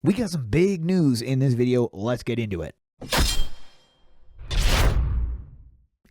We got some big news in this video. Let's get into it.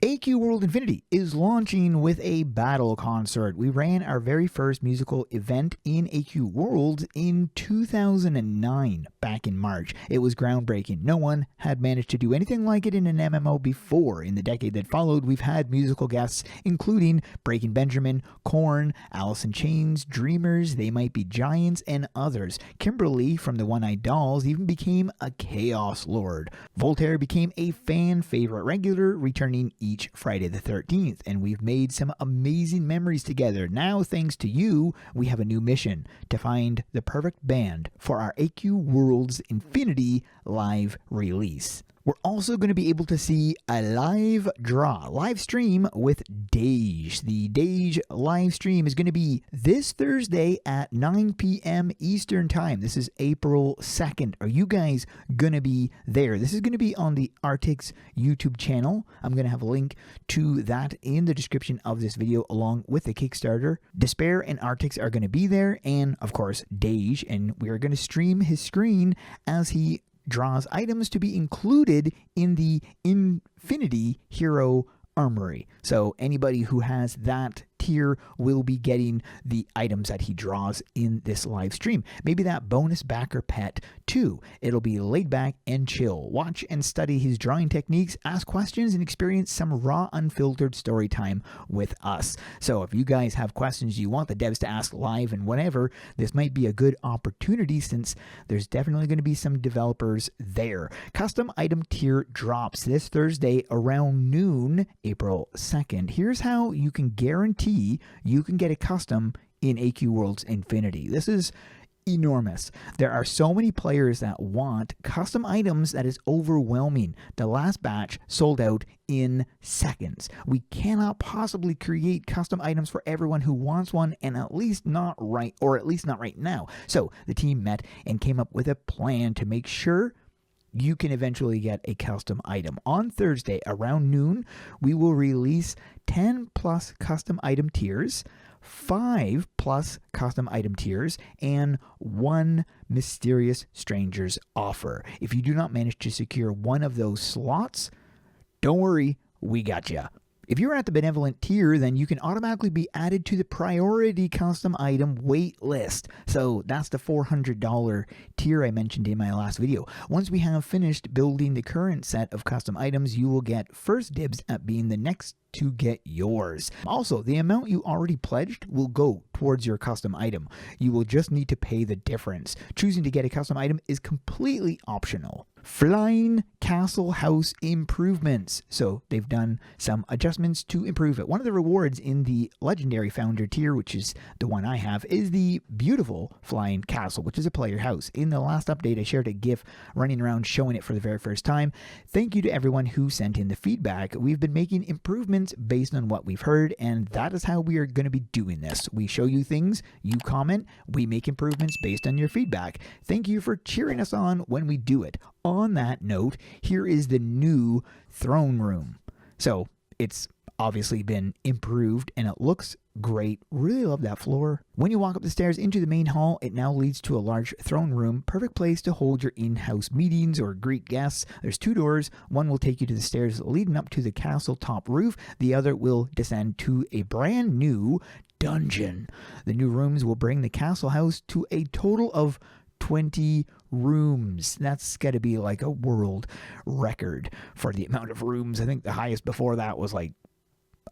AQ World Infinity is launching with a battle concert. We ran our very first musical event in AQ World in 2009, back in March. It was groundbreaking. No one had managed to do anything like it in an MMO before. In the decade that followed, we've had musical guests including Breaking Benjamin, Korn, Alice in Chains, Dreamers, They Might Be Giants, and others. Kimberly from the One-Eyed Dolls even became a Chaos Lord. Voltaire became a fan favorite regular, returning each Friday the 13th, and we've made some amazing memories together. Now, thanks to you, we have a new mission: to find the perfect band for our AQ World's Infinity live release. We're also going to be able to see a live stream with Dage. The Dage live stream is going to be this Thursday at 9 p.m. Eastern Time. This is April 2nd. Are you guys going to be there? This is going to be on the Arctic's YouTube channel. I'm going to have a link to that in the description of this video along with the Kickstarter. Despair and Arctic's are going to be there, and of course Dage, and we are going to stream his screen as he draws items to be included in the Infinity Hero Armory. So anybody who has that tier will be getting the items that he draws in this live stream. Maybe that bonus backer pet too. It'll be laid back and chill. Watch and study his drawing techniques, ask questions, and experience some raw, unfiltered story time with us. So if you guys have questions you want the devs to ask live and whatever, this might be a good opportunity since there's definitely going to be some developers there. Custom item tier drops this Thursday around noon, April 2nd. Here's how you can guarantee you can get a custom in AQ World's Infinity. This is enormous. There are so many players that want custom items that is overwhelming. The last batch sold out in seconds. We cannot possibly create custom items for everyone who wants one, and at least not right now. So the team met and came up with a plan to make sure you can eventually get a custom item. On Thursday around noon, we will release 10 plus custom item tiers, 5 plus custom item tiers, and 1 mysterious strangers offer. If you do not manage to secure one of those slots, don't worry, we got you. If you're at the benevolent tier, then you can automatically be added to the priority custom item wait list. So that's the $400 tier I mentioned in my last video. Once we have finished building the current set of custom items, you will get first dibs at being the next to get yours. Also, the amount you already pledged will go towards your custom item. You will just need to pay the difference. Choosing to get a custom item is completely optional. Flying Castle House improvements. So they've done some adjustments to improve it. One of the rewards in the Legendary Founder tier, which is the one I have, is the beautiful Flying Castle, which is a player house. In the last update, I shared a GIF running around showing it for the very first time. Thank you to everyone who sent in the feedback. We've been making improvements based on what we've heard, and that is how we are going to be doing this. We show you things, you comment, we make improvements based on your feedback. Thank you for cheering us on when we do it. On that note, here is the new throne room. So it's obviously been improved and it looks great. Really love that floor. When you walk up the stairs into the main hall, it now leads to a large throne room. Perfect place to hold your in-house meetings or greet guests. There's 2 doors. One will take you to the stairs leading up to the castle top roof. The other will descend to a brand new dungeon. The new rooms will bring the castle house to a total of 20 rooms. That's got to be like a world record for the amount of rooms. I think the highest before that was like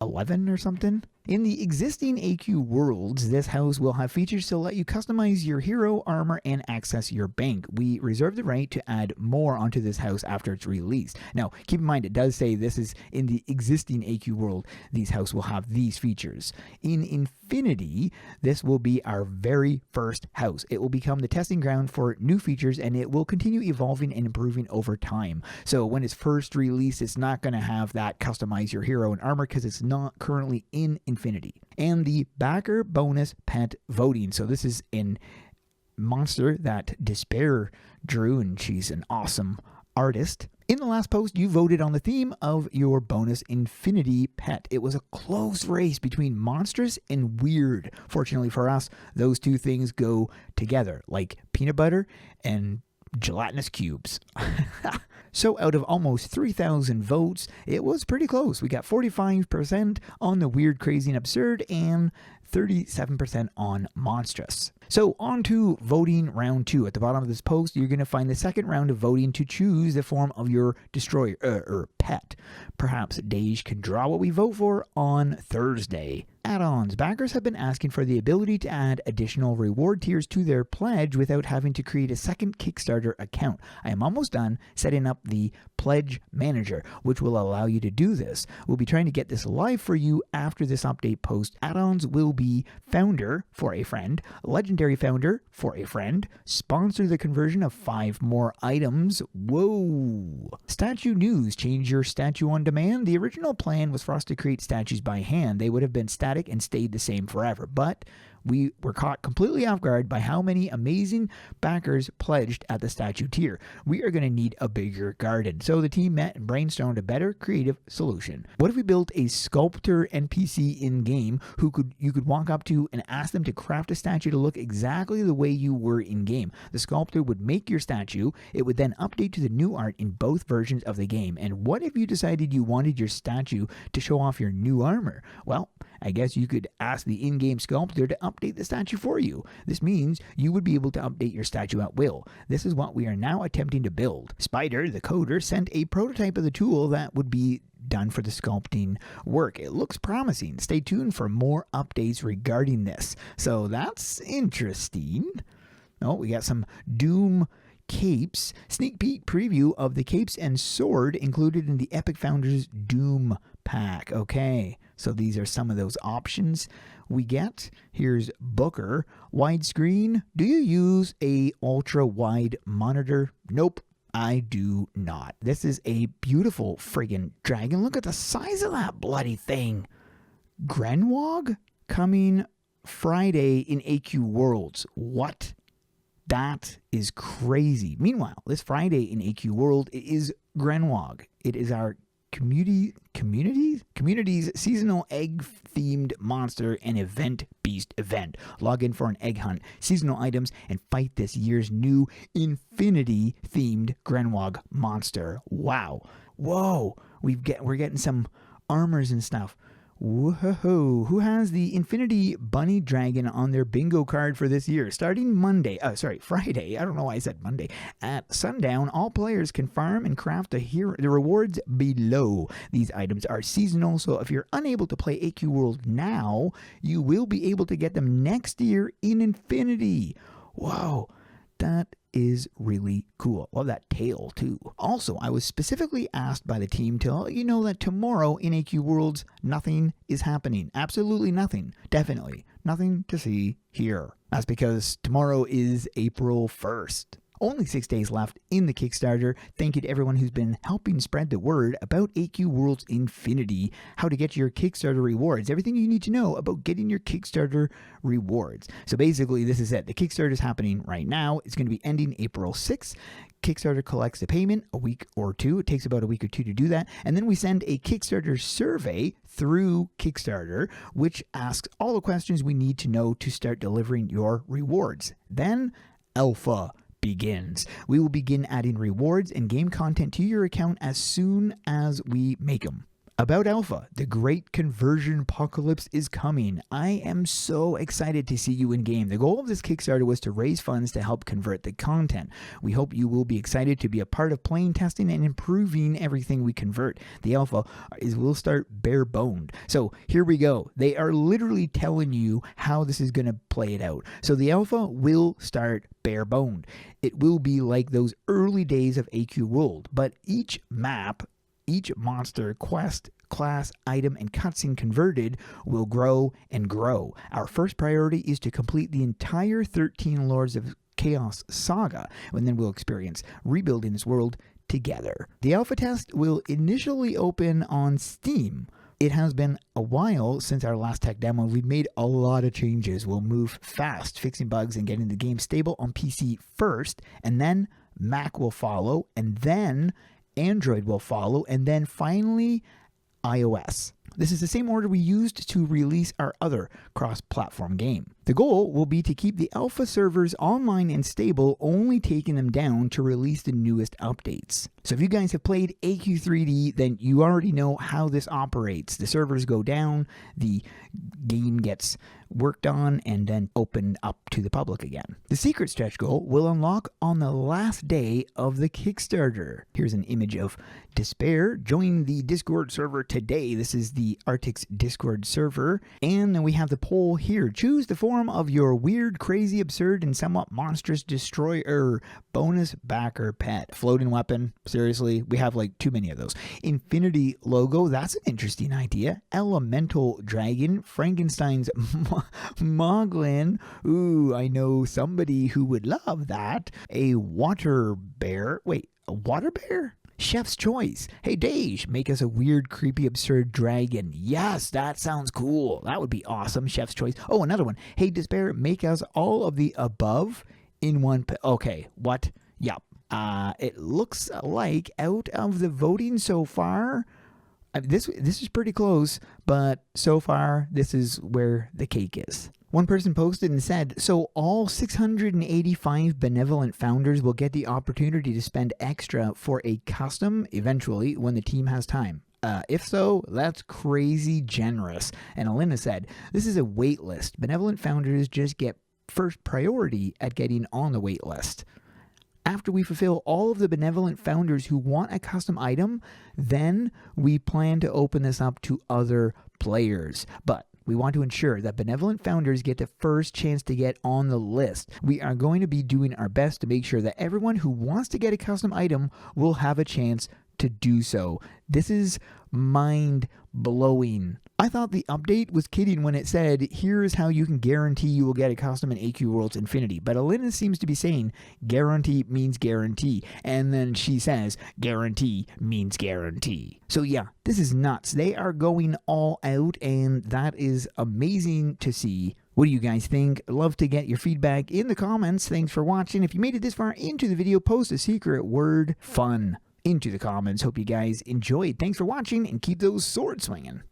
11 or something. In the existing AQ worlds, this house will have features to let you customize your hero, armor, and access your bank. We reserve the right to add more onto this house after it's released. Now, keep in mind, it does say this is in the existing AQ world. These houses will have these features. In Infinity, this will be our very first house. It will become the testing ground for new features, and it will continue evolving and improving over time. So when it's first released, it's not going to have that customize your hero and armor because it's not currently in Infinity. And the backer bonus pet voting. So this is in monster that Despair drew, and she's an awesome artist. In the last post, you voted on the theme of your bonus Infinity pet. It was a close race between monstrous and weird. Fortunately for us, those two things go together, like peanut butter and gelatinous cubes. So out of almost 3,000 votes, it was pretty close. We got 45% on the weird, crazy, and absurd, and 37% on monstrous. So on to voting round 2. At the bottom of this post, you're going to find the second round of voting to choose the form of your destroyer or pet. Perhaps Dage can draw what we vote for on Thursday. Add-ons. Backers have been asking for the ability to add additional reward tiers to their pledge without having to create a second Kickstarter account. I am almost done setting up the Pledge Manager, which will allow you to do this. We'll be trying to get this live for you after this update post. Add-ons will be Founder for a friend, Legendary Founder for a friend, sponsor the conversion of 5 more items. Whoa! Statue news. Change your statue on demand. The original plan was for us to create statues by hand. They would have been static and stayed the same forever, but we were caught completely off guard by how many amazing backers pledged at the statue tier. We are going to need a bigger garden. So the team met and brainstormed a better creative solution. What if we built a sculptor NPC in-game who you could walk up to and ask them to craft a statue to look exactly the way you were in-game? The sculptor would make your statue. It would then update to the new art in both versions of the game. And what if you decided you wanted your statue to show off your new armor? Well, I guess you could ask the in-game sculptor to update the statue for you. This means you would be able to update your statue at will. This is what we are now attempting to build. Spider, the coder, sent a prototype of the tool that would be done for the sculpting work. It looks promising. Stay tuned for more updates regarding this. So that's interesting. Oh, we got some Doom capes. Sneak peek preview of the capes and sword included in the Epic Founders Doom pack. Okay, so these are some of those options we get. Here's Booker. Widescreen. Do you use a ultra wide monitor? Nope, I do not. This is a beautiful friggin' dragon. Look at the size of that bloody thing. Grenwog coming Friday in AQ Worlds. What? That is crazy. Meanwhile, this Friday in AQ World, it is Grenwog. It is our community's seasonal egg-themed monster and event beast event. Log in for an egg hunt, seasonal items, and fight this year's new Infinity-themed Grenwog monster. Wow. Whoa. We're getting some armors and stuff. Whoa! Who has the Infinity Bunny Dragon on their bingo card for this year? Starting Friday. I don't know why I said Monday. At sundown, all players can farm and craft the rewards below. These items are seasonal, so if you're unable to play AQ World now, you will be able to get them next year in Infinity. Whoa! That is really cool. Love that tail too. Also, I was specifically asked by the team to let you know that tomorrow in AQ Worlds, nothing is happening. Absolutely nothing. Definitely nothing to see here. That's because tomorrow is April 1st. Only 6 days left in the Kickstarter. Thank you to everyone who's been helping spread the word about AQ Worlds Infinity, how to get your Kickstarter rewards, everything you need to know about getting your Kickstarter rewards. So basically, this is it. The Kickstarter is happening right now. It's going to be ending April 6th. Kickstarter collects the payment a week or two. It takes about a week or two to do that. And then we send a Kickstarter survey through Kickstarter, which asks all the questions we need to know to start delivering your rewards. Then, alpha begins. We will begin adding rewards and game content to your account as soon as we make them. About Alpha, the great conversion apocalypse is coming. I am so excited to see you in game. The goal of this Kickstarter was to raise funds to help convert the content. We hope you will be excited to be a part of playing, testing, and improving everything we convert. The Alpha will start bare boned. So here we go. They are literally telling you how this is going to play it out. So the Alpha will start bare boned. It will be like those early days of AQ World, but each map, each monster, quest, class, item, and cutscene converted will grow and grow. Our first priority is to complete the entire 13 Lords of Chaos saga, and then we'll experience rebuilding this world together. The alpha test will initially open on Steam. It has been a while since our last tech demo. We've made a lot of changes. We'll move fast, fixing bugs and getting the game stable on PC first, and then Mac will follow, and then Android will follow, and then finally iOS. This is the same order we used to release our other cross-platform game. The goal will be to keep the alpha servers online and stable, only taking them down to release the newest updates. So if you guys have played AQ3D, then you already know how this operates. The servers go down, the game gets worked on, and then opened up to the public again. The secret stretch goal will unlock on the last day of the Kickstarter. Here's an image of Despair. Join the Discord server today. This is the Arctic's Discord server. And then we have the poll here. Choose the form of your weird, crazy, absurd, and somewhat monstrous destroyer bonus backer pet. Floating weapon. Seriously, we have like too many of those. Infinity logo. That's an interesting idea. Elemental dragon. Frankenstein's Moglin. Ooh, I know somebody who would love that. A water bear. Wait, a water bear? Chef's choice. Hey, Dage, make us a weird, creepy, absurd dragon. Yes, that sounds cool. That would be awesome. Chef's choice. Oh, another one. Hey, Despair, make us all of the above in one. Okay, what? Yep. It looks like out of the voting so far, this is pretty close, but so far, this is where the cake is. One person posted and said, so all 685 benevolent founders will get the opportunity to spend extra for a custom eventually when the team has time. If so, that's crazy generous. And Elena said, this is a wait list. Benevolent founders just get first priority at getting on the wait list. After we fulfill all of the benevolent founders who want a custom item, then we plan to open this up to other players. But we want to ensure that benevolent founders get the first chance to get on the list. We are going to be doing our best to make sure that everyone who wants to get a custom item will have a chance to do so. This is mind-blowing. I thought the update was kidding when it said, here's how you can guarantee you will get a custom in AQ Worlds Infinity. But Elena seems to be saying guarantee means guarantee. And then she says guarantee means guarantee. So yeah, this is nuts. They are going all out, and that is amazing to see. What do you guys think? Love to get your feedback in the comments. Thanks for watching. If you made it this far into the video, post a secret word fun into the comments. Hope you guys enjoyed. Thanks for watching, and keep those swords swinging.